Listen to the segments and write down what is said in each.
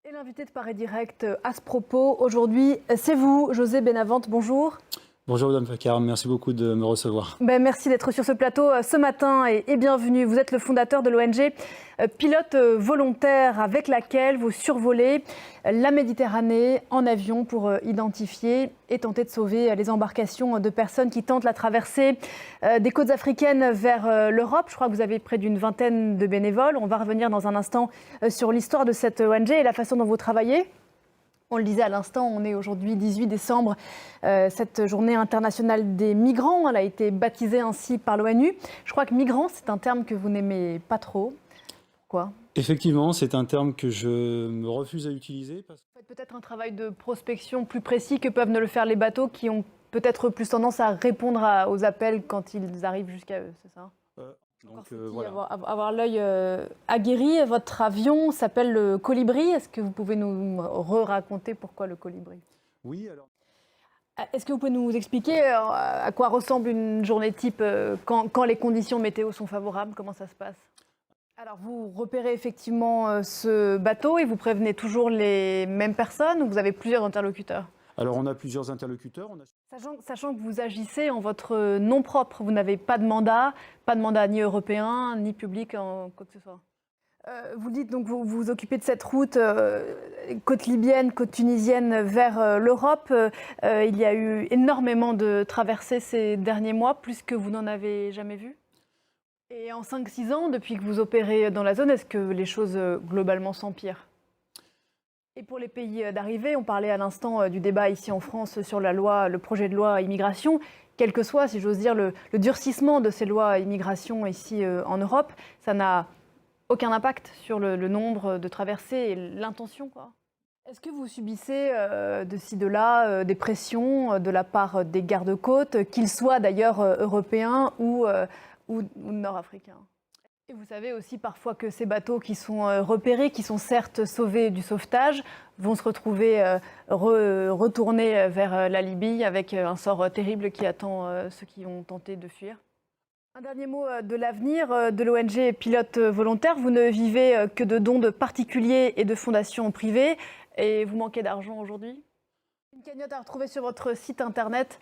Et l'invité de Paris Direct à ce propos, aujourd'hui, c'est vous, José Benavente, bonjour. Bonjour Madame Facard, merci beaucoup de me recevoir. Merci d'être sur ce plateau ce matin et bienvenue. Vous êtes le fondateur de l'ONG Pilote Volontaire avec laquelle vous survolez la Méditerranée en avion pour identifier et tenter de sauver les embarcations de personnes qui tentent la traversée des côtes africaines vers l'Europe. Je crois que vous avez près d'une vingtaine de bénévoles. On va revenir dans un instant sur l'histoire de cette ONG et la façon dont vous travaillez. On le disait à l'instant, on est aujourd'hui 18 décembre, cette journée internationale des migrants. Elle a été baptisée ainsi par l'ONU. Je crois que migrant, c'est un terme que vous n'aimez pas trop. Pourquoi ? Effectivement, c'est un terme que je me refuse à utiliser. Vous faites peut-être un travail de prospection plus précis que peuvent ne le faire les bateaux qui ont peut-être plus tendance à répondre aux appels quand ils arrivent jusqu'à eux, c'est ça ? Voilà. Avoir l'œil aguerri. Votre avion s'appelle le Colibri. Est-ce que vous pouvez nous raconter pourquoi le Colibri ? Oui, alors. Est-ce que vous pouvez nous expliquer à quoi ressemble une journée type quand les conditions météo sont favorables ? Comment ça se passe ? Alors vous repérez effectivement ce bateau et vous prévenez toujours les mêmes personnes ou vous avez plusieurs interlocuteurs ? Alors on a plusieurs interlocuteurs. Sachant que vous agissez en votre nom propre, vous n'avez pas de mandat ni européen, ni public, en quoi que ce soit. Vous dites donc vous vous occupez de cette route côte libyenne, côte tunisienne vers l'Europe. Il y a eu énormément de traversées ces derniers mois, plus que vous n'en avez jamais vu. Et en 5-6 ans, depuis que vous opérez dans la zone, est-ce que les choses globalement s'empirent ? Et pour les pays d'arrivée, on parlait à l'instant du débat ici en France sur le projet de loi immigration. Quel que soit, si j'ose dire, le durcissement de ces lois immigration ici en Europe, ça n'a aucun impact sur le nombre de traversées et l'intention, quoi. Est-ce que vous subissez de ci, de là des pressions de la part des gardes-côtes, qu'ils soient d'ailleurs européens ou nord-africains ? Et vous savez aussi parfois que ces bateaux qui sont repérés, qui sont certes sauvés du sauvetage, vont se retrouver retournés vers la Libye avec un sort terrible qui attend ceux qui ont tenté de fuir. Un dernier mot de l'avenir de l'ONG Pilote Volontaire. Vous ne vivez que de dons de particuliers et de fondations privées et vous manquez d'argent aujourd'hui ? Une cagnotte à retrouver sur votre site internet,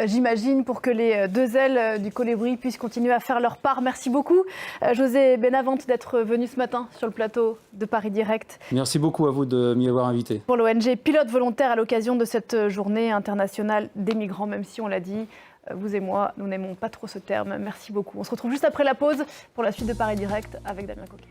j'imagine, pour que les deux ailes du Colibri puissent continuer à faire leur part. Merci beaucoup, José Benavente, d'être venu ce matin sur le plateau de Paris Direct. Merci beaucoup à vous de m'y avoir invité. Pour l'ONG Pilote Volontaire à l'occasion de cette journée internationale des migrants, même si on l'a dit, vous et moi, nous n'aimons pas trop ce terme. Merci beaucoup. On se retrouve juste après la pause pour la suite de Paris Direct avec Damien Coquet.